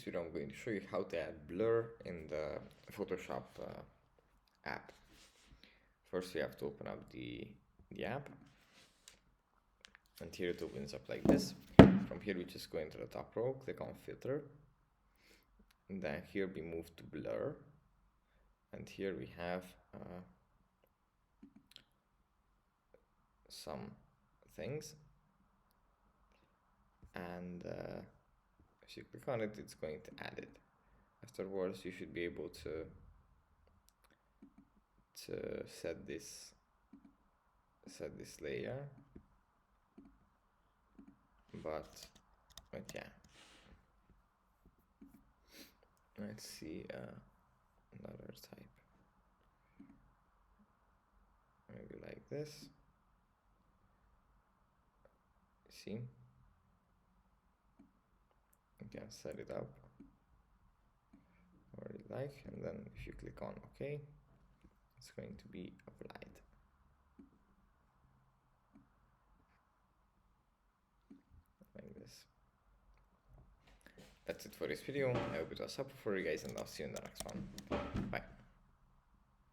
video I'm going to show you how to add blur in the Photoshop app. First you have to open up the app, and here it opens up like this. From here we just go into the top row, click on filter, and then here we move to blur, and here we have some things, and if you click on it, it's going to add it. Afterwards you should be able to set this layer, but yeah, let's see another type, maybe like this. See, you can set it up or you like, and then if you click on OK, it's going to be applied. Like this. That's it for this video. I hope it was helpful for you guys, and I'll see you in the next one.